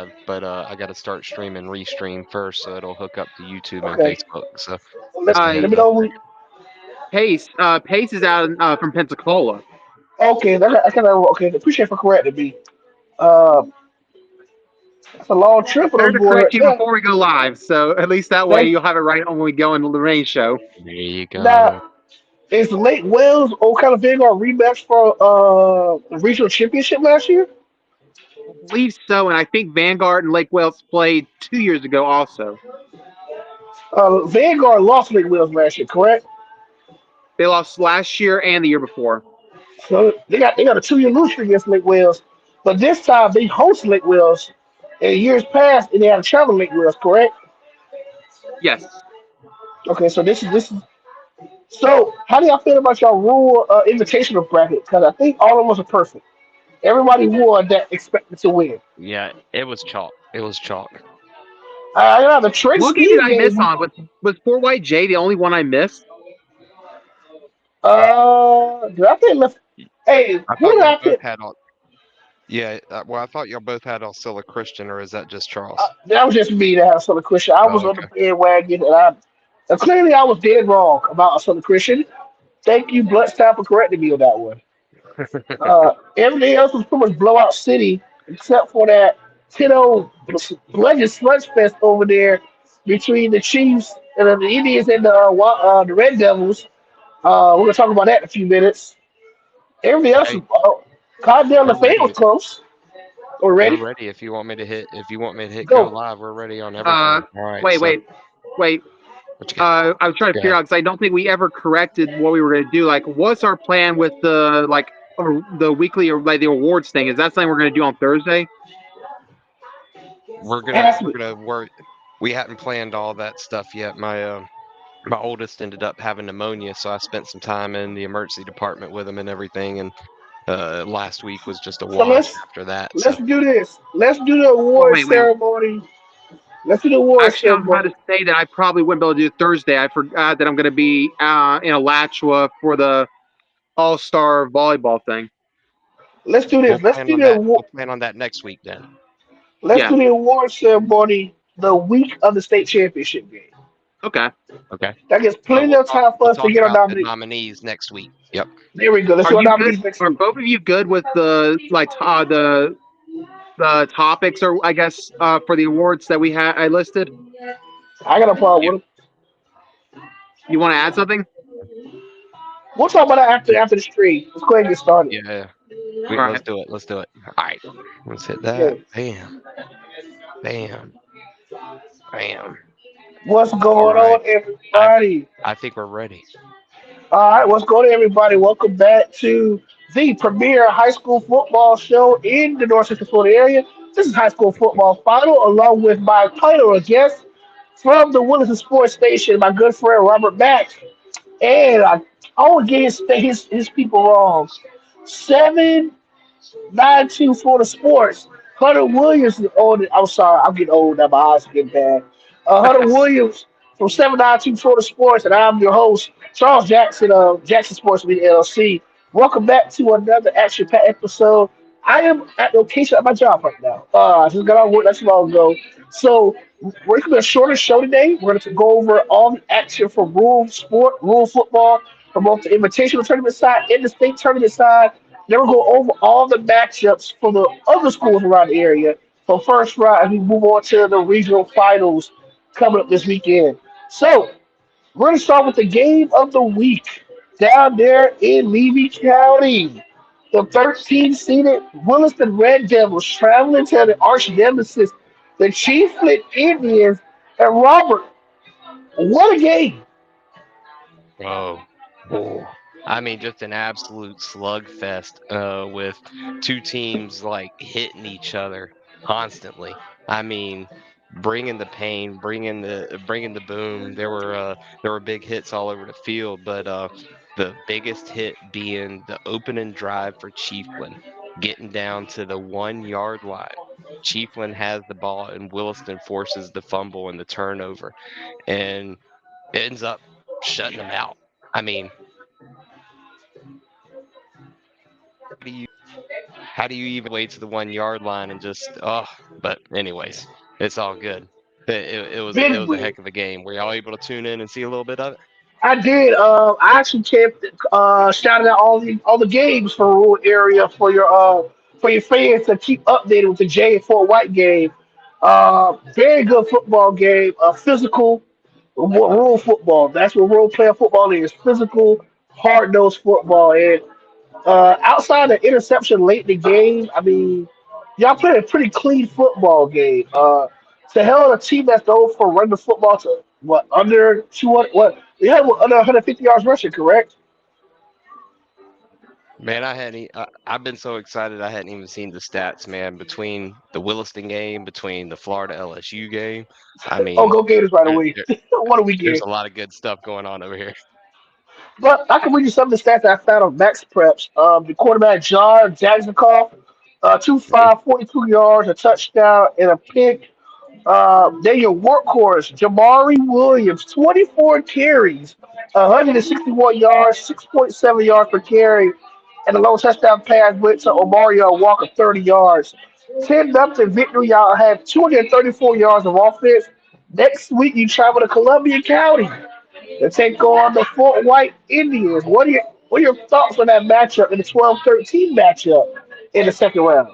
live, but I got to start streaming Restream first, so it'll hook up to YouTube and Okay. Facebook. So Let, just a let heads me up. know. Pace is out from Pensacola. Okay, I kind of okay. Appreciate for correcting me. Uh, it's a long trip for Better those to boys correct right you there. before we go live, so at least that way Thank you'll have it right on when we go into the rain show. There you now. go. Is Lake Wales Ocala Vanguard rematch for the regional championship last year? I believe so, and I think Vanguard and Lake Wales played 2 years ago also. Vanguard lost Lake Wales last year, correct? They lost last year and the year before. So they got a 2 year lose streak against Lake Wales, but this time they host Lake Wales. In years past, and they had to travel Lake Wales, correct? Yes. Okay, so this is so. How do y'all feel about y'all rule invitational bracket? Because I think all of us are perfect. Everybody won that expected to win. Yeah, it was chalk. It was chalk. Yeah, the Trent What game did Steele I miss game. on? Was Fort White J the only one I missed? Did I think left? Hey, I who thought did y'all I both pick? had all. Yeah, well, I thought y'all both had Alcilla Christian, or is that just Charles? That was just me that had Southern Christian. I was Oh, on the okay. bandwagon, and clearly I was dead wrong about Southern Christian. Thank you, Bloodstown, for correcting me on that one. Everything else was pretty much blowout city, except for that 10-0 bludgeon sludge fest over there between the Chiefs and the Indians and the Red Devils. We're gonna talk about that in a few minutes. Everything else was Hey, Cardell we're LaFayette was ready. close We're already. ready. If you want me to hit, if you want me to hit go Go. live, we're ready on Uh, everything. All right. wait, So wait, wait. what you got? I was trying to Go figure ahead. out because I don't think we ever corrected what we were going to do. Like, what's our plan with the the weekly or like the awards thing? Is that something we're going to do on Thursday? Ask We're me. gonna work. We hadn't planned all that stuff yet. My oldest ended up having pneumonia, so I spent some time in the emergency department with him and everything. And last week was just a So wash after that. So let's do this. Let's do the Well, award wait. ceremony. Let's do the award Actually, I was about to ceremony. say that I probably wouldn't be able to do Thursday. I forgot that I'm going to be in Alachua for the All Star volleyball thing. Let's do we'll this. Let's plan do on the that. award. We'll plan on that next week then. Let's Yeah. do the award ceremony the week of the state championship game. Okay. Okay. That gives So plenty of time for we'll us to talk get our about the nominee. nominees next week. Yep. There we go. Let's Are do our you good? nominees next Are week. both of you good with the topics or I guess for the awards that we had I listed? I got a problem Yeah. with them. You want to add something? We'll talk about that after the stream. Let's go ahead and get started. Yeah. All Let's right. do it. Let's do it. All right. Let's hit that. Okay. Bam. Bam. Bam. What's All going right. on, I everybody? I think we're ready. All right, what's going on, everybody? Welcome back to the premier high school football show in the North Central Florida area. This is High School Football Final, along with my title of guest from the Williston Sports Station, my good friend Robert Mack. And I always get his people wrong. 792 Florida Sports. Hunter Williams is old. I'm sorry, I'm getting old now. My eyes are getting bad. Hunter Williams from 792 Florida Sports, and I'm your host, Charles Jackson of Jackson Sports Media LLC. Welcome back to another action packed episode. I am at location at my job right now. I just got out of work not too long ago. So we're going to be a shorter show today. We're going to go over all the action from rural football, from both the invitational tournament side and the state tournament side. Then we'll go over all the matchups for the other schools around the area for first round, and we move on to the regional finals coming up this weekend. So we're going to start with the game of the week down there in Levy County. The 13 seeded Williston Red Devils traveling to the arch nemesis, the Chieflet Indians. And Robert, what a game! Oh. Oh. I mean, just an absolute slugfest with two teams like hitting each other constantly. I mean, bringing the pain, bringing the boom. There were big hits all over the field, but the biggest hit being the opening drive for Chiefland, getting down to the 1 yard line. Chiefland has the ball and Williston forces the fumble and the turnover, and ends up shutting them out. I mean, how do you even wait to the 1 yard line and just but anyways, it's all good. It was a Big heck of a game. Were y'all able to tune in and see a little bit of it? I did. I actually kept shouting out all the games for rural area for your fans to keep updated with the Jay and Fort White game. Very good football game. Physical rural football. That's what rural player football is. Physical, hard nosed football. And outside the interception late in the game, I mean, y'all played a pretty clean football game. To hell a team that's known for running the football to what under 200 what they had what, under 150 yards rushing, correct? Man, I've been so excited I hadn't even seen the stats, man, between the Williston game, between the Florida LSU game. I Oh, mean, go Gators right there, away. there- What a there's weekend. a lot of good stuff going on over here. But I can read you some of the stats that I found on Max Preps. The quarterback John Jacksonoff, 2-5, yards, a touchdown, and a pick. Then your workhorse, Jamari Williams, 24 carries, 161 yards, 6.7 yards per carry, and a low touchdown pass went to Omario Walker, 30 yards. 10-0 victory. Y'all have 234 yards of offense. Next week, you travel to Columbia County to take on the Fort White Indians. What are your thoughts on that matchup in the 12-13 matchup in the second round?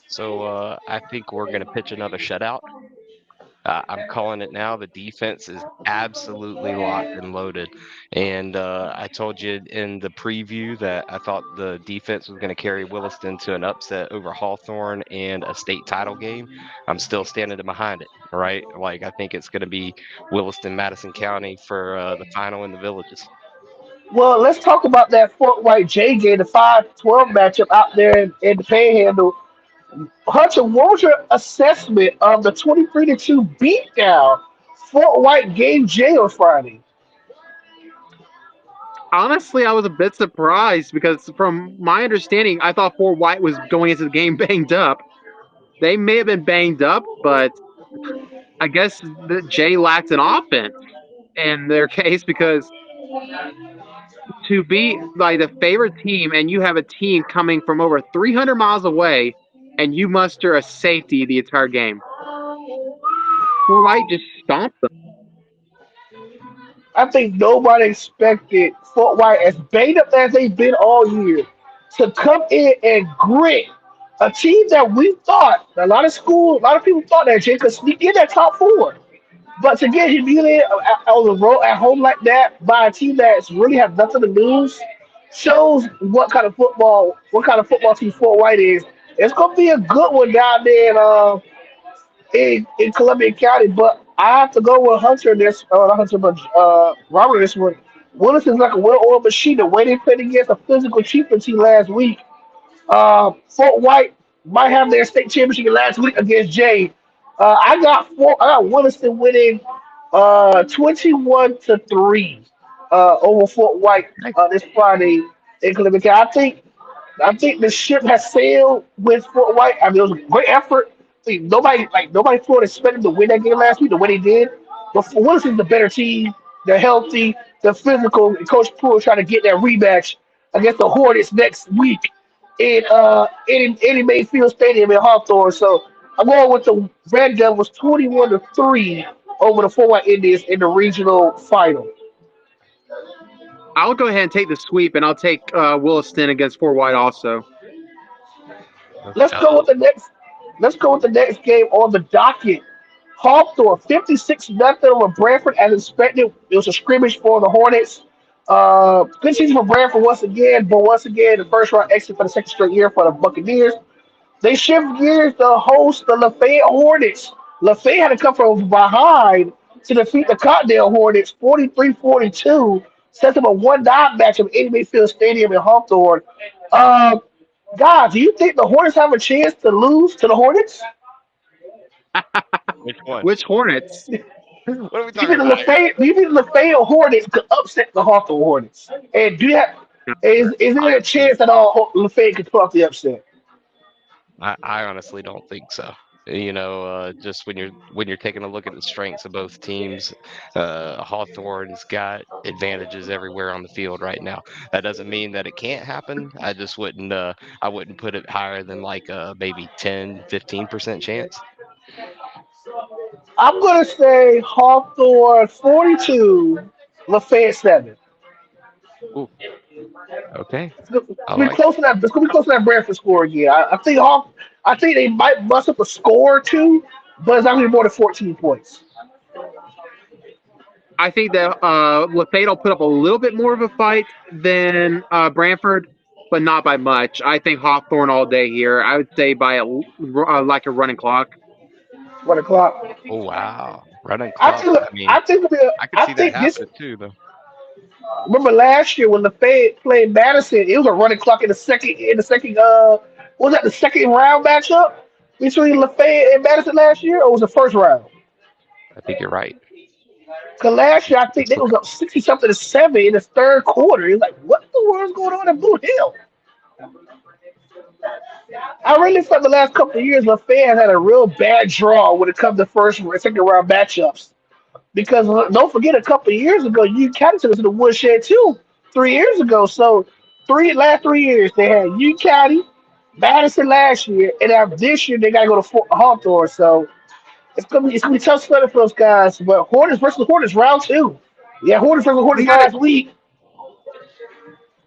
So I think we're going to pitch another shutout. I'm calling it now. The defense is absolutely locked and loaded. And I told you in the preview that I thought the defense was going to carry Williston to an upset over Hawthorne and a state title game. I'm still standing behind it, right? Like, I think it's going to be Williston, Madison County for the final in the villages. Well, let's talk about that Fort White J game, the 5-12 matchup out there in the Panhandle. Hunter, what was your assessment of the 23-2 beatdown Fort White gave Jay on Friday? Honestly, I was a bit surprised because, from my understanding, I thought Fort White was going into the game banged up. They may have been banged up, but I guess that Jay lacked an offense in their case because to be like the favorite team and you have a team coming from over 300 miles away and you muster a safety the entire game. Fort White just stomped them. I think nobody expected Fort White, as banged up as they've been all year, to come in and grit a team that we thought a lot of people thought that Jay could sneak in that top four. But to get humiliated on the road at home like that by a team that's really have nothing to lose shows what kind of football team Fort White is. It's gonna be a good one down there in Columbia County, but I have to go with Hunter in this. Not Hunter, but Robert in this one. Willis is like a well-oiled machine. The way they played against a physical cheaper team last week, Fort White might have their state championship last week against Jay. I got Williston winning 21-3 over Fort White this Friday in Columbia County. I think the ship has sailed with Fort White. I mean, it was a great effort. See, nobody thought expected to win that game last week the way they did. But for Wilson's the better team. They're healthy. They're physical. And Coach Poole is trying to get that rematch against the Hornets next week in Eddie Mayfield Stadium in Hawthorne. So I'm going with the Red Devils 21-3 over the Fort White Indians in the regional final. I'll go ahead and take the sweep, and I'll take Williston against Fort White also. Let's go with the next. Let's go with the next game on the docket. Hawthorne 56-0 over Branford as expected. It was a scrimmage for the Hornets. Good season for Branford once again, but once again the first round exit for the second straight year for the Buccaneers. They shift gears to host the Lafayette Hornets. Lafayette had to come from behind to defeat the Cottondale Hornets 43-42. Sets up a 1-9 match at Eddie Mayfield Stadium in Hawthorne. Uh, God, do you think the Hornets have a chance to lose to the Hornets? Which one? Which Hornets? What are we Do you talking think the about here? Lafayette, do you think the Lafayette Hornets could upset the Hawthorne Hornets? And do you have, is there a Honestly, chance that all Lafayette could pull off the upset? I honestly don't think so. Just when you're taking a look at the strengths of both teams, Hawthorne's got advantages everywhere on the field right now. That doesn't mean that it can't happen. I wouldn't put it higher than like maybe 10-15% chance. I'm gonna say Hawthorne 42, Lafayette 7. Ooh, okay, It's I gonna be like close to that. It's gonna be close to that Brantford score again. I think Hawk. I think they might bust up a score or two, but it's not gonna be more than 14 points. I think that Lafayette will put up a little bit more of a fight than Brantford, but not by much. I think Hawthorne all day here. I would say by like a running clock. 1 o'clock. Oh wow, running I clock. think. I mean, I think. I could I see that think this. happening too, though. Remember last year when the Fed played Madison, it was a running clock in the second. In the second. Was that the second round matchup between Lafayette and Madison last year, or was it the first round? I think you're right. Because last year I think Let's they look was up. up 60 something to 7 in the third quarter. It's like, what the world's going on at Blue Hill? I really felt the last couple of years Lafayette has had a real bad draw when it comes to first and second round matchups. Because don't forget, a couple of years ago, you County took us to the woodshed too. 3 years ago, so last 3 years they had U County, Madison last year, and now this year they got to go to Hawthorne. So it's gonna be tough sledding for those guys. But Hornets versus Hornets round two. Yeah, Hornets versus You Hornets got to last week.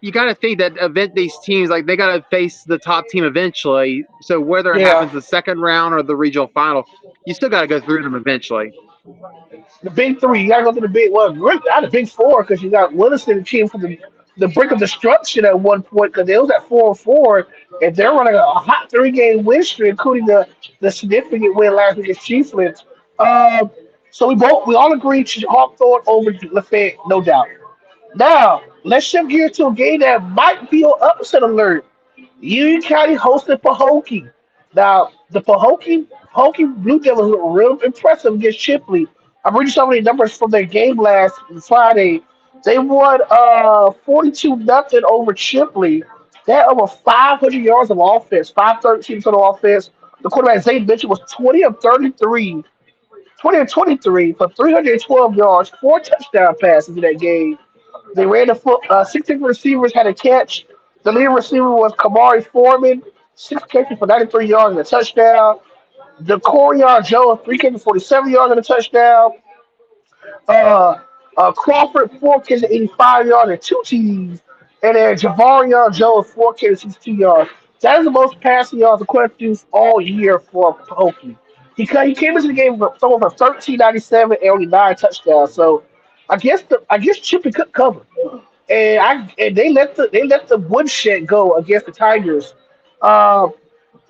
you got to think that event these teams like they got to face the top team eventually. So whether it Yeah, happens the second round or the regional final, you still got to go through them eventually. the big three. You gotta go to the big well, really not the big four because you got Williston and team from the brink of destruction at one point because they was at 4-4 and they're running a hot 3 game win streak, including the significant win last week against Chiefland. Um, so we all agreed to Hawthorne over Lafayette, no doubt. Now let's shift gears to a game that might be on upset alert. Union County hosted Pahokee. Now, the Pahokee Blue Devils look real impressive against Chipley. I'm reading some of the numbers from their game last Friday. They won 42 nothing over Chipley. They had over 500 yards of offense, 513 total offense. The quarterback Zay Mitchell was 20 of 33, 20 of 23 for 312 yards, 4 touchdown passes in that game. They ran the foot. 16 receivers had a catch. The leading receiver was Kamari Foreman, 6 catches for 93 yards and a touchdown. The Corian Joe, 3 catches, 47 yards and a touchdown. Uh, Crawford, 4 catches, 85 yards and 2 TDs. And then Javarian Joe, 4 catches, 62 yards. That is the most passing yards the quarterback all year for Pokey. He came into the game with someone for 1397 and only 9 touchdowns. So I guess Chippy could cover. And they let the woodshed go against the Tigers. Um,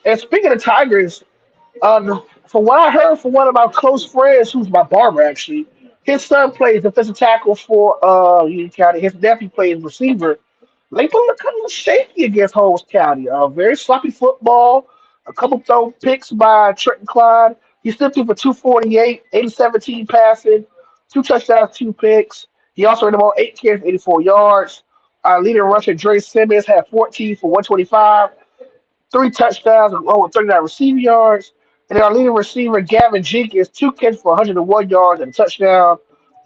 and speaking of Tigers, from what I heard from one of my close friends, who's my barber actually, his son plays defensive tackle for Union County. His nephew plays receiver. Lakeland looked kind of shaky against Holmes County. Very sloppy football. A couple throw picks by Trenton Klein. He still threw for 248, 8 of 17 passing, 2 touchdowns, 2 picks. He also ran the ball 8 carries, 84 yards. Leading rusher Dre Simmons had 14 for 125, 3 touchdowns, and over 39 receiving yards. And then our leading receiver Gavin Jenkins, 2 catches for 101 yards and a touchdown.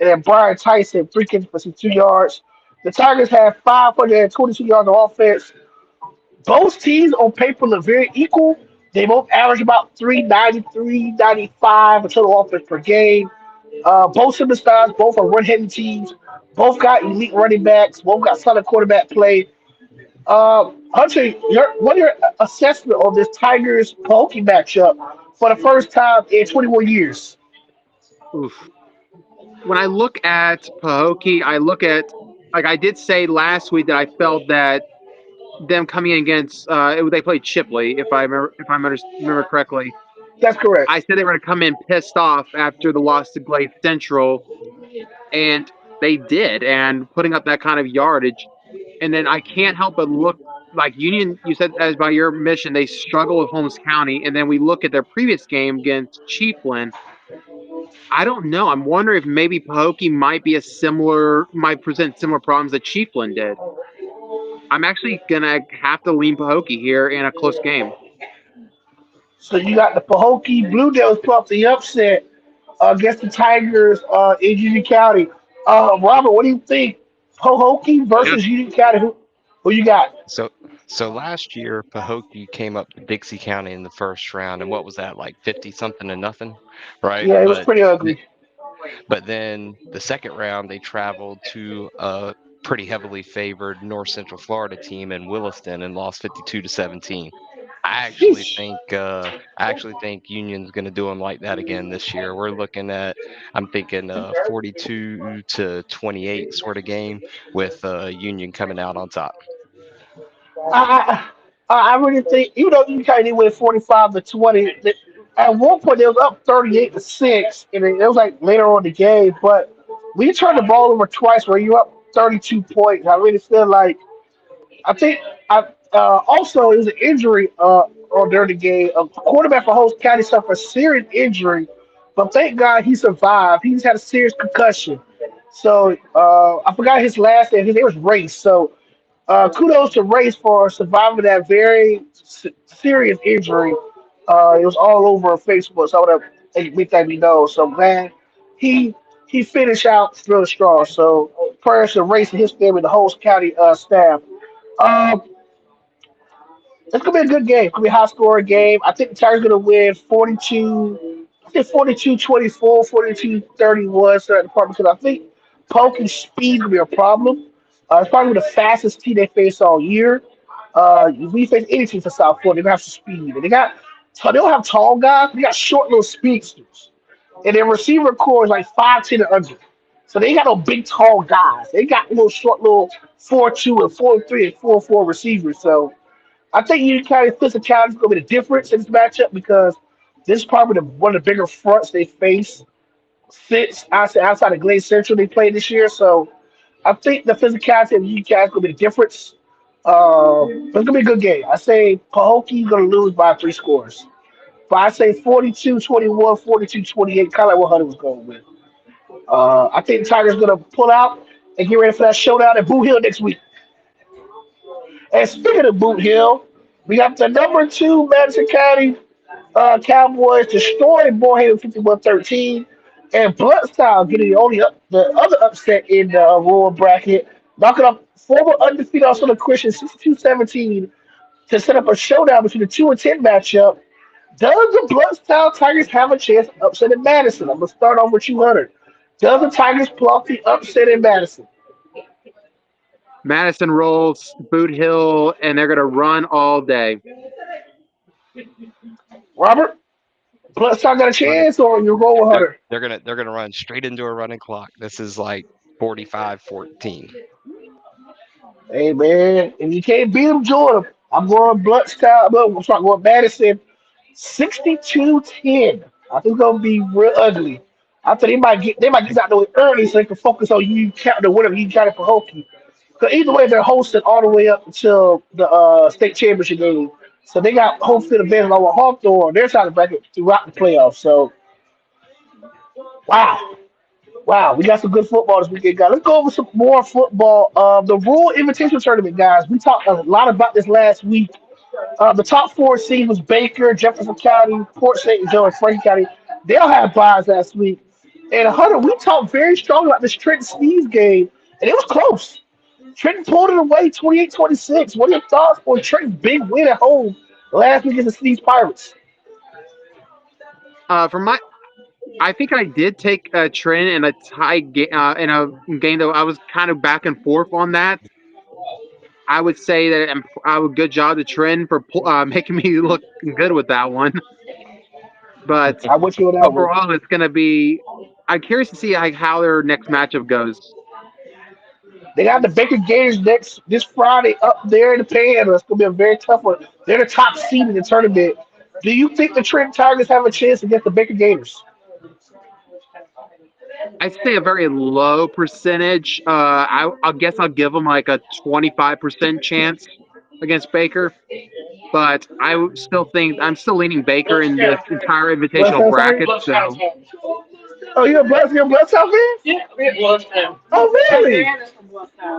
And then Brian Tyson, 3 catches for 62 yards. The Tigers had 522 yards of offense. Both teams on paper look very equal. They both average about 393, 95 a total offense per game. Both superstars, both are run-heavy teams. Both got elite running backs. Both got solid quarterback play. Hunter, what are your assessment of this Tigers Pokey matchup for the first time in 21 years? Oof. When I look at Pahokee, I look at like I did say last week that I felt that them coming in against they played Chipley if I remember correctly. That's correct. I said they were going to come in pissed off after the loss to Glade Central, and they did, and putting up that kind of yardage. And then I can't help but look like Union. You said as by your mission, they struggle with Holmes County, and then we look at their previous game against Chiefland. I don't know. I'm wondering if maybe Pahokee might present similar problems that Chiefland did. I'm actually gonna have to lean Pahokee here in a close game. So you got the Pahokee Blue Devils pull up the upset against the Tigers in Union County. Robert, what do you think? Pahokee Yeah. versus Union County. Who you got? So so last year, Pahokee came up to Dixie County in the first round, and what was that, like 50 something to nothing, right? Yeah, it was pretty ugly. But then the second round, they traveled to a pretty heavily favored North Central Florida team in Williston and lost 52-17. Sheesh. I actually think Union's going to do them like that again this year. We're looking at, I'm thinking 42-28 sort of game with Union coming out on top. I, I really think even though Union County went 45-20, at one point they was up 38-6, and it was like later on in the game. But we turned the ball over twice where you up 32 points. I really feel like I think I also it was an injury on during the game. A quarterback for Holmes County suffered a serious injury, but thank God he survived. He just had a serious concussion. So I forgot his last name. His name was Race. So kudos to Race for surviving that very serious injury. It was all over Facebook, so I want to make that be known. So man, he he finished out real strong. So prayers to Race and his family, the whole county staff. Um, it's gonna be a good game. It's gonna be a high scoring game. I think the Tigers gonna win 42. I think 42-24, 42-31, certain department because I think poke and speed gonna be a problem. It's probably the fastest team they face all year. If we face any team for South Florida, they're gonna have some speed. And they don't have tall guys. They got short little speedsters, and their receiver core is like 5'10" and under. So they ain't got no big tall guys. They got little short little 4-2 and 4-3 and 4-4 receivers. So I think Union County physicality is going to be the difference in this matchup because this is probably one of the bigger fronts they face since outside of Glade Central they played this year. So I think the physicality of Union County is going to be the difference. But it's going to be a good game. I say Pahokee going to lose by 3 scores. But I say 42-21, 42-28, kind of like what Hunter was going with. I think the Tigers going to pull out and get ready for that showdown at Boot Hill next week. And speaking of Boot Hill, we got the number 2 Madison County Cowboys destroying Boyhaven 51-13, and Bloodstyle getting the other upset in the rural bracket, knocking up former undefeated Austin Christian 62-17 to set up a showdown between the 2 and 10 matchup. Does the Bloodstyle Tigers have a chance of upsetting Madison? I'm gonna start off with you, Hunter. Does the Tigers pull off the upset in Madison? Madison rolls Boot Hill, and they're going to run all day. Robert, Bloodstyle got a Run it. chance, or you roll with They're Hunter? they're gonna run straight into a running clock. This is like 45-14. Hey man, if you can't beat them, join them. I'm going Bloodstown. I'm sorry, going Madison 62-10. I think it's gonna be real ugly. I think they might get out the way early so they can focus on you count the winner you counted for Hokie. Because either way, they're hosting all the way up until the state championship game. So they got home field advantage over Hawthorne on their side of the bracket throughout the playoffs. So wow. Wow, we got some good football this weekend, guys. Let's go over some more football. The Rural Invitation Tournament, guys. We talked a lot about this last week. The top 4 seeds was Baker, Jefferson County, Port St. Joe, and Franklin County. They all had buys last week. And Hunter, we talked very strong about this Trenton Sneeze game, and it was close. Trenton pulled it away 28-26. What are your thoughts on Trenton's big win at home last week against the Sneeze Pirates? For my I think I did take a trend in a in a game that I was kind of back and forth on that. I would say that I would good job to trend for making me look good with that one. But I wish you on that one. overall, it's going to be. I'm curious to see how their next matchup goes. They got the Baker Gators next this Friday up there in the Panhandle. It's gonna be a very tough one. They're the top seed in the tournament. Do you think the Trenton Tigers have a chance against the Baker Gators? I'd say a very low percentage. I guess I'll give them like a 25% chance against Baker. But still think I'm still leaning Baker in this entire invitational bracket. So Oh, you're a Blood South fan? Yeah, it was him. Oh, really?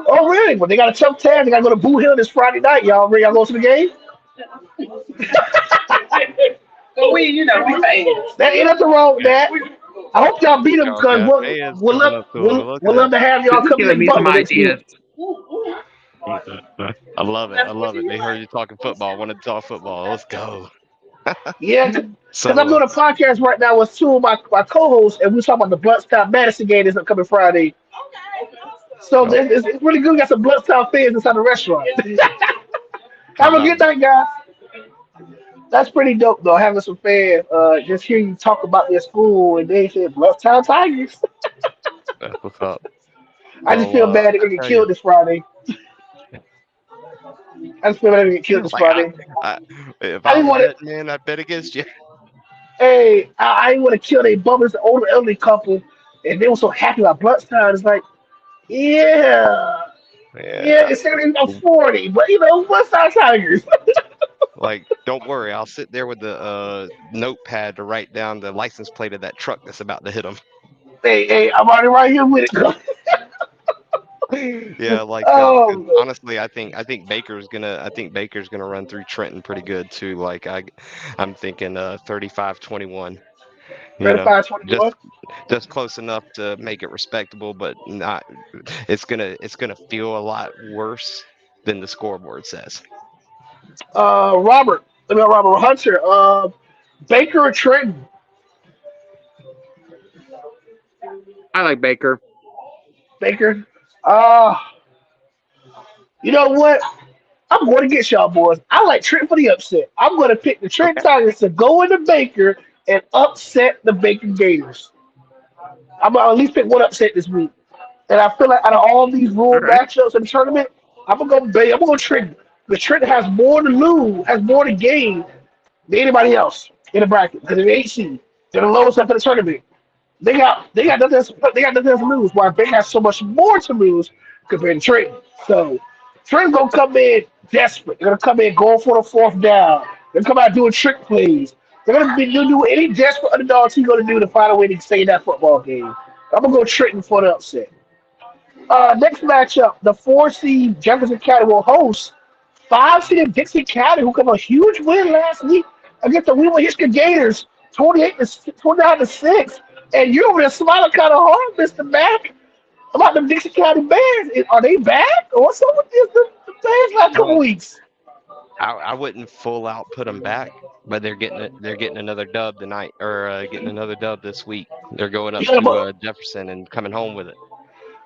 Oh, really? Well, they got a tough task. They got to go to Boo Hill this Friday night. Y'all ready? Y'all go to the game? But we fans. That ain't nothing wrong with that. I hope y'all beat them Y'all because got fans coming up to him. Look we'll at love to have This y'all is come giving in me some Butler next ideas. week. that. I love it. I love it. They heard you talking football. Wanted to talk football. Let's go. Yeah, because I'm So, doing a podcast right now with two of my co-hosts, and we're talking about the Bloodstown Madison game that's upcoming Friday. So oh, it's really good. We got some Bloodstown fans inside the restaurant. how Have a about good it? night, guys. That's pretty dope, though. Having some fans just hear you talk about their school and they say Bloodstown Tigers. That's what's up. I just Well, feel bad they're I gonna get tell you, killed this Friday. I just feel bad they're gonna get killed this like Friday. I if I I didn't was a want to. betting man, I'd bet against you. Hey, I didn't want to kill their bummers, the older elderly couple, and they were so happy about Bloodstown. It's like, yeah, yeah, Yeah. it's only 40, but Bloodstown Tigers. Like, don't worry, I'll sit there with the notepad to write down the license plate of that truck that's about to hit them. Hey, I'm already right here with it. Yeah, like 'cause Oh, honestly, I think Baker's gonna run through Trenton pretty good too. Like I'm thinking 35-21. You know, 35-21. just close enough to make it respectable, but not. It's gonna feel a lot worse than the scoreboard says. Robert, Robert Hunter. Baker or Trenton? I like Baker. Baker. Uh, you know what? I'm going to get y'all boys. I like Trenton for the upset. I'm going to pick the Trenton Okay. Tigers to go into Baker and upset the Baker Gators. I'm going to at least pick one upset this week. And I feel like out of all these All rule right. matchups in the tournament, I'm gonna go Bay. I'm gonna go Trenton. The Trenton has more to lose, has more to gain than anybody else in the bracket. Because they're the 8 seed. They're the lowest up in the tournament. They got nothing else, they got nothing else to lose. While Bay has so much more to lose compared to Trenton. So Trenton's gonna come in desperate. They're gonna come in going for the fourth down. They're gonna come out doing trick plays. They're gonna be do any desperate underdog team gonna do to find a way to stay in that football game. I'm gonna go Trenton for the upset. Next matchup, the 4 seed Jefferson County will host 5 seed Dixie County, who got a huge win last week against the Weaver Hitchcock Gators, 29-6. And you're over there smiling kind of hard, Mr. Mack, about the Dixie County Bears. Are they back? Or what's up with this? The Bears last couple No, weeks. I wouldn't full out put them back, but they're getting it. They're getting another dub tonight, or getting another dub this week. They're going You up got to a, Jefferson and coming home with it.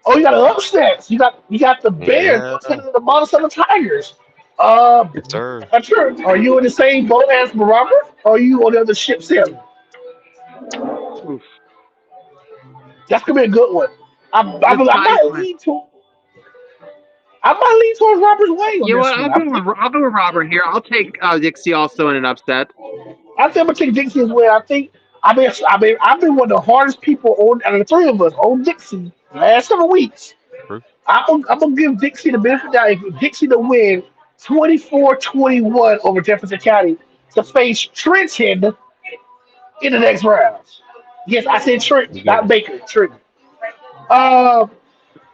oh, you got an upset. You got the Bears Yeah, upsetting the Monticello Tigers. Uh, yes, sir. sure. Are you in the same boat as Robert? Or are you on the other ship sailing? Oof. That's gonna be a good one. The I might title. lean to I might lean towards Robert's way on You know this what? one. I'll go with Robert here. I'll take Dixie also in an upset. I think I'm gonna take Dixie as well. I've been one of the hardest people on out of the three of us on Dixie the last several weeks. True. I'm gonna give Dixie the benefit of the doubt. If Dixie to win 24-21 over Jefferson County to face Trenton in the next round. Yes, I said Trenton, You get not it. Baker. Trenton. Uh,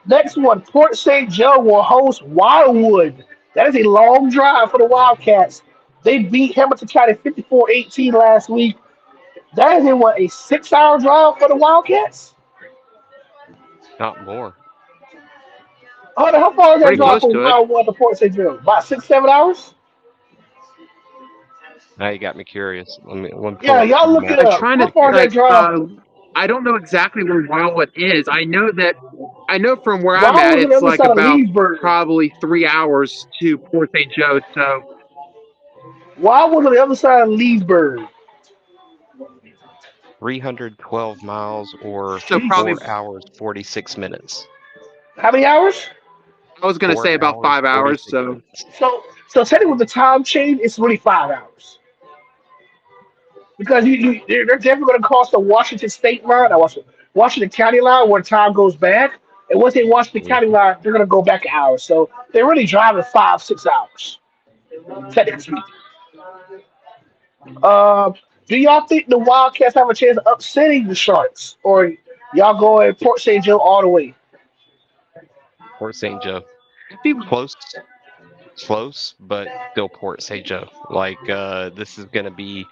Next one, Port St. Joe will host Wildwood. That is a long drive for the Wildcats. They beat Hamilton County 54-18 last week. That is in what, a 6-hour drive for the Wildcats? Not more. How far is that Pretty drive close from to it. Wildwood to Port St. Joe? About 6, 7 hours? Now you got me curious. Let me pull Yeah, up y'all the look it map I'm real up. trying How to quick far is here. that like. drive? I don't know exactly where Wildwood is. I know from where I'm at, Wildwood's on the it's other like side of about Leesburg. probably 3 hours to Port St. Joe. So Wildwood's on the other side of Leesburg. 312 miles or probably 4 hours 46 minutes. How many hours? I was gonna Four say about hours 5 hours. 46 So minutes. So technically with the time change, it's really 5 hours. Because they're definitely going to cross the Washington State line, Washington County line, where time goes back. And once they Washington County Mhm. line, they're going to go back an hour. So they're really driving 5, 6 hours, technically speaking. Uh, do y'all think the Wildcats have a chance of upsetting the Sharks, or y'all going Port St. Joe all the way? Port St. Joe. I think Close, close, but still Port St. Joe. Like this is gonna be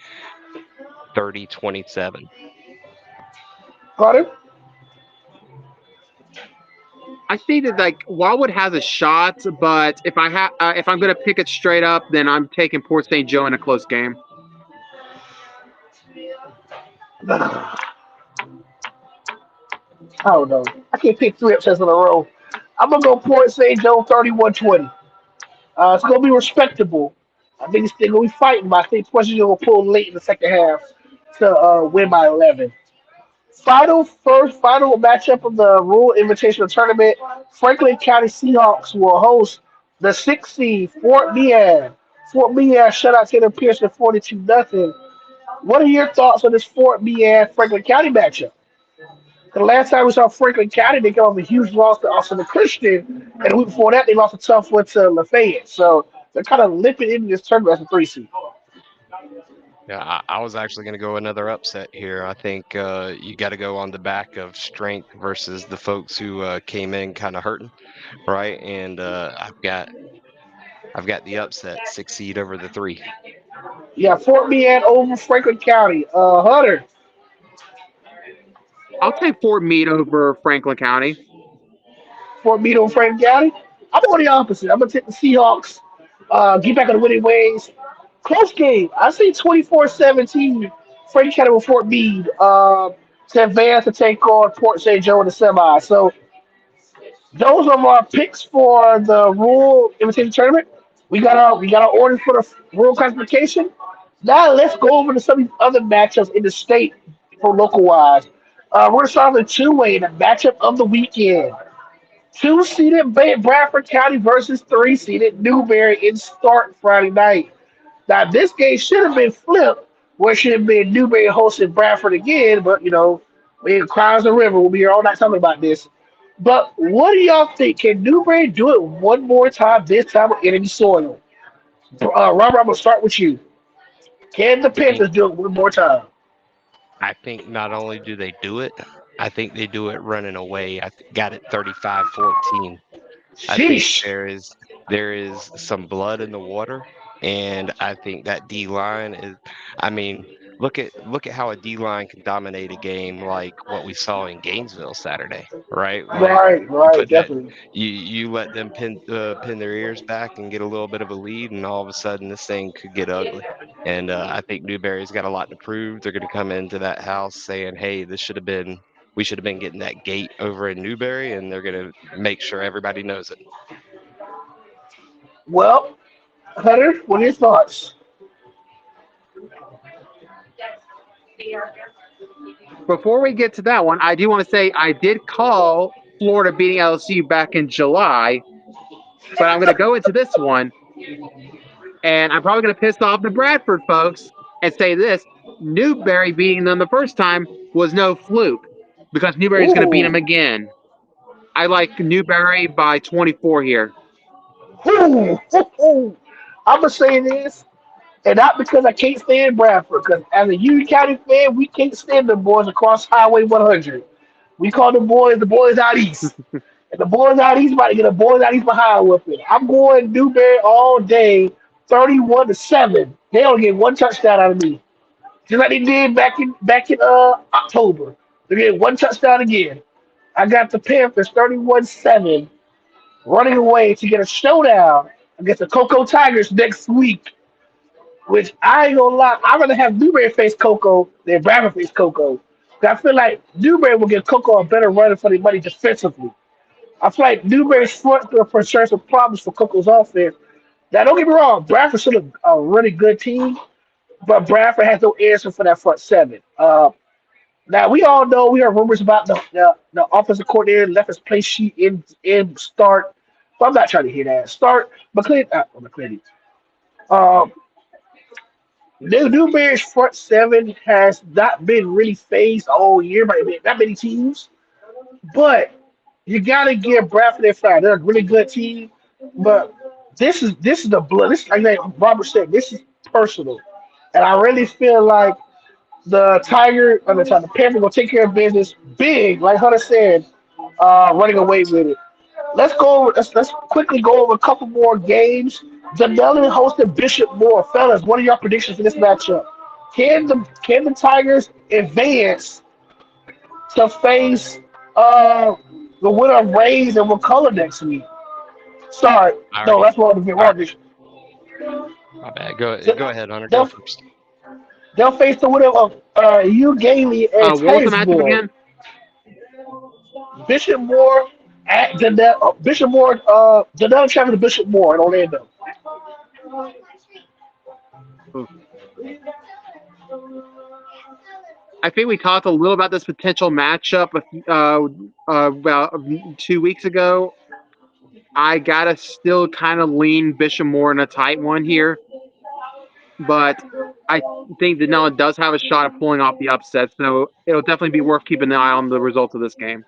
30-27. Carter? I think that like Wildwood has a shot, but if I'm gonna pick it straight up, then I'm taking Port St. Joe in a close game. I don't know. I can't pick three upsets in a row. I'm gonna go Port St. Joe 31-20. It's gonna be respectable. I think they're gonna be fighting, but I think Port St. Joe will pull late in the second half to win by 11. Final matchup of the Rural Invitational Tournament. Franklin County Seahawks will host the 6th seed Fort Meade. Fort Meade shut out Taylor Pearson 42-0. What are your thoughts on this Fort Meade Franklin County matchup? The last time we saw Franklin County, they got off a huge loss to Austin the Christian, and the week before that, they lost a tough one to Lafayette. So they're kind of limping into this tournament as a 3 seed. Yeah, I was actually going to go another upset here. I think you got to go on the back of strength versus the folks who came in kind of hurting, right? And I've got the upset 6 seed over the 3. Yeah, Fort Meade over Franklin County. Hunter. I'll take Fort Meade over Franklin County. Fort Meade over Franklin County. I'm going the opposite. I'm going to take the Seahawks. Get back on the winning ways. Close game. I say 24-17. Franklin County with Fort Meade to advance to take on Port St. Joe in the semi. So those are our picks for the Rural Invitation Tournament. We got our orders for the Rural classification. Now let's go over to some of these other matchups in the state for local wise. We're going to start with the two-way, the matchup of the weekend. Two-seeded Bradford County versus three-seeded Newberry in start Friday night. Now, this game should have been flipped, where it should have been Newberry hosting Bradford again, but, we in Cries the River. We'll be here all night talking about this. But what do y'all think? Can Newberry do it one more time, this time with enemy soil? Robert, I'm going to start with you. Can the Panthers do it one more time? I think not only do they do it, I think they do it running away. I got it 35-14. I think Sheesh. there is some blood in the water, and I think that D line is. I mean, look at how a D line can dominate a game like what we saw in Gainesville Saturday, right? Like Right, put that definitely. you let them pin their ears back and get a little bit of a lead, and all of a sudden this thing could get ugly. And I think Newberry's got a lot to prove. They're going to come into that house saying, "Hey, we should have been getting that gate over in Newberry," and they're going to make sure everybody knows it. Well, Hunter, what are your thoughts? Before we get to that one, I do want to say I did call Florida beating LSU back in July, but I'm going to go into this one, and I'm probably going to piss off the Bradford folks and say this: Newberry beating them the first time was no fluke because Newberry's going to beat them Ooh. again. I like Newberry by 24 here. Ooh. I'm going to say this, and not because I can't stand Bradford, because as a Union County fan, we can't stand the boys across Highway 100. We call the boys out east. And the boys out east about to get a boys out east behind whooping. I'm going Newberry all day, 31-7. They only get one touchdown out of me. Just like they did back in October. They get one touchdown again. I got the Panthers 31-7 running away to get a showdown against the Cocoa Tigers next week. Which I ain't gonna lie, I'd rather have Newberry face Cocoa than Bradford face Cocoa. 'Cause I feel like Newberry will give Cocoa a better running for their money defensively. I feel like Newberry's front going to present some problems for Coco's offense. Now, don't get me wrong, Bradford's still a really good team, but Bradford has no answer for that front seven. Now, we all know we heard rumors about the offensive coordinator left his play sheet in start, but I'm not trying to hear that. Start McClinty. Um, Newberry's front seven has not been really phased all year by that many teams, but you gotta give Bradford their flowers. They're a really good team, but this is the blood. This like Robert said, this is personal, and I really feel like the Panthers will take care of business big, like Hunter said, running away with it. Let's quickly go over a couple more games. Dunellen hosted Bishop Moore. Fellas, what are your predictions for this matchup? Can the Tigers advance to face uh the winner of Rays and McCullough next week? Sorry, I no, already. that's wrong. All right, Wrong. my bad. Go ahead, Hunter. Go They'll first. they'll face the winner of Hugh Gailey and What was the matchup Titusville. again? Bishop Moore at Bishop Moore, Janelle traveling to Bishop Moore in Orlando. I think we talked a little about this potential matchup about 2 weeks ago. I gotta still kind of lean Bishop Moore in a tight one here, but I think Denella does have a shot of pulling off the upset, so it'll definitely be worth keeping an eye on the results of this game.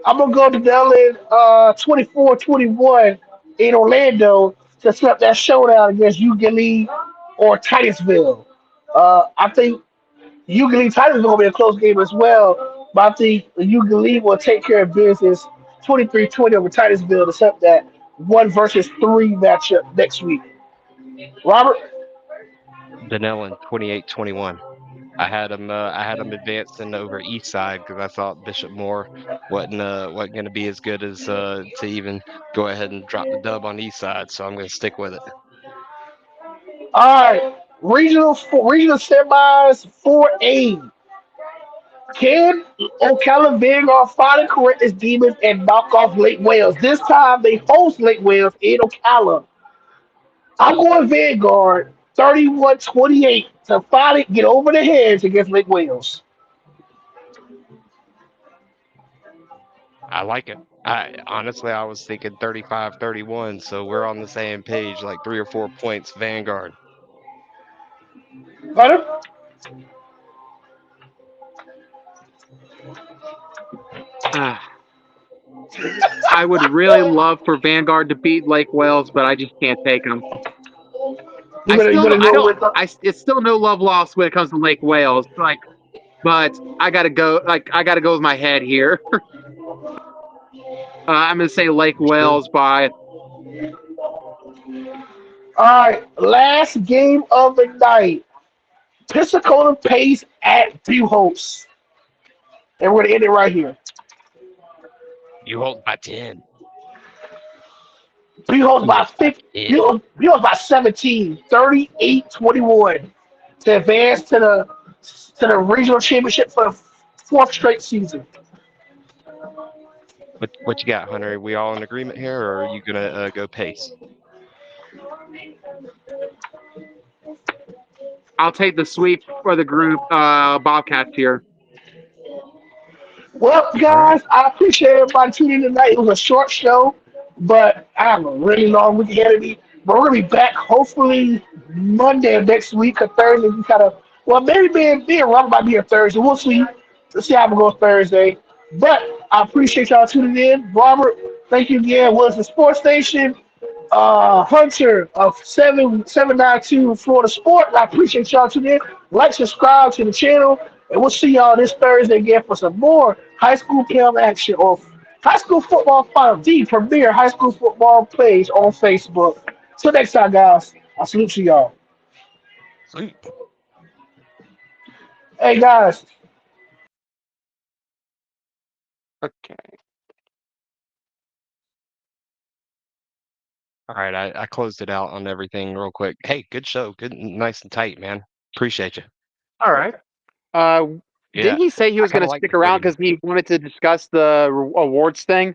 I'm gonna go to Dellen 24-21 in Orlando to set up that showdown against Ugalele or Titusville. I think Ugalele Titusville will be a close game as well, but I think Ugalele will take care of business 23-20 over Titusville to set up that 1 versus 3 matchup next week. Robert, Denellen 28-21. I had him advancing over East Side because I thought Bishop Moore wasn't going to be as good as to even go ahead and drop the dub on East Side. So I'm going to stick with it. all right, regional semis 4A. Can Ocala Vanguard finally correct its demons and knock off Lake Wales? This time they host Lake Wales in Ocala. I'm going Vanguard 31-28 to finally get over the hedge against Lake Wales. I like it. I was thinking 35-31, so we're on the same page, like 3 or 4 points Vanguard. Hunter? I would really love for Vanguard to beat Lake Wales, but I just can't take them. You better I go don't. with the, It's still no love lost when it comes to Lake Wales. But I gotta go. I gotta go with my head here. I'm gonna say Lake Sure. Wales by. all right. Last game of the night. Pensacola Pace at Buchholz. And we're gonna end it right here. You hold by 10. Buchholz You by hold by 50. 10. Buchholz by 17, 38-21 to advance to the regional championship for the fourth straight season. What you got, Hunter? Are we all in agreement here, or are you gonna go pace? I'll take the sweep for the group. Bobcats here. Well, All right. guys, I appreciate everybody tuning in tonight. It was a short show, but I have a really long week ahead of me. But we're gonna be back hopefully Monday of next week or Thursday. We kind of maybe being Robert might be here Thursday. We'll see. Let's see how it goes Thursday. But I appreciate y'all tuning in. Robert, thank you again. Was the sports station. Hunter of 792 Florida Sport. I appreciate y'all tuning in. Like, subscribe to the channel, and we'll see y'all this Thursday again for some more high school film action or high school football final. The premier high school football plays on Facebook. Till next time, guys. I salute to y'all. Sweet. Hey, guys. Okay. All right. I closed it out on everything real quick. Hey, good show. Good, nice and tight, man. Appreciate you. All right. Uh, Yeah, didn't he say he I was kind going of to like stick the around 30 because minutes. he wanted to discuss the awards thing?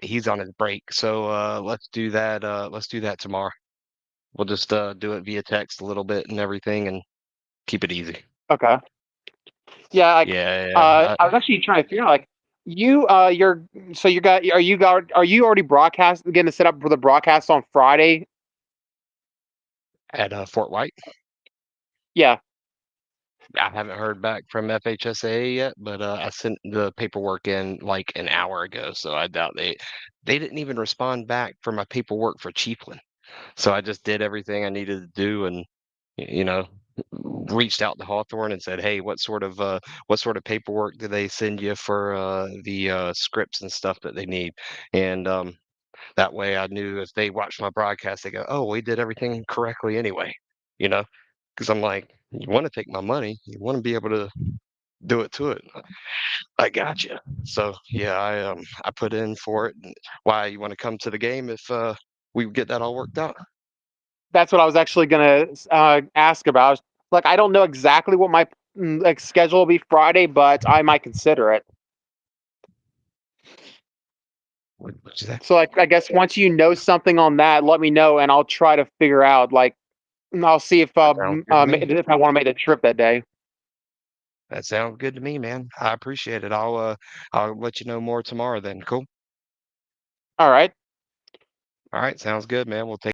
He's on his break, so let's do that. Let's do that tomorrow. We'll just do it via text a little bit and everything, and keep it easy. Okay. Yeah. Yeah, yeah. I was actually trying to figure out are you already broadcast getting set up for the broadcast on Friday? At Fort White, Yeah. I haven't heard back from FHSA yet, but I sent the paperwork in like an hour ago, so I doubt they didn't even respond back for my paperwork for Chiefland. So I just did everything I needed to do, and you know, reached out to Hawthorne and said, "Hey, what sort of paperwork do they send you for the scripts and stuff that they need?" And that way, I knew if they watched my broadcast, they go, "Oh, we did everything correctly anyway," you know. because I'm like, you want to take my money, you want to be able to do it to it. I got you. So yeah, I put in for it. And why you want to come to the game if we get that all worked out? That's what I was actually gonna ask about. Like, I don't know exactly what my like schedule will be Friday, but I might consider it. What'd you say? So, like, I guess once you know something on that, let me know, and I'll try to figure out. Like, I'll see if That sounds good to me. if I want to make the trip that day. That sounds good to me, man. I appreciate it. I'll let you know more tomorrow then. Cool. All right. All right, sounds good, man. We'll take